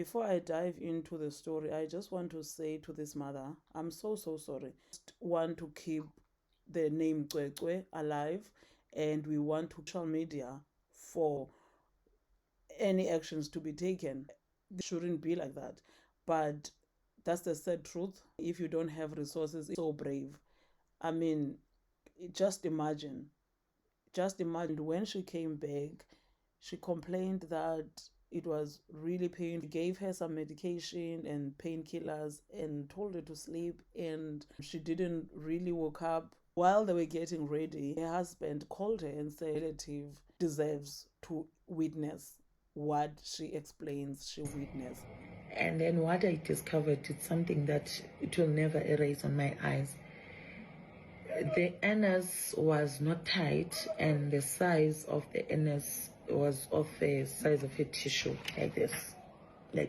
Before I dive into the story, I just want to say to this mother, I'm so sorry. Just want to keep the name Cwecwe alive, and we want to social media for any actions to be taken. It shouldn't be like that. But that's the sad truth. If you don't have resources, it's so brave. I mean, just imagine when she came back, she complained that it was really painful. She gave her some medication and painkillers and told her to sleep, and she didn't really wake up. While they were getting ready, her husband called her and said relative deserves to witness what she explains she witnessed. And then what I discovered, it's something that it will never erase on my eyes. The anus was not tight, and the size of the anus was of the size of a tissue, like this, like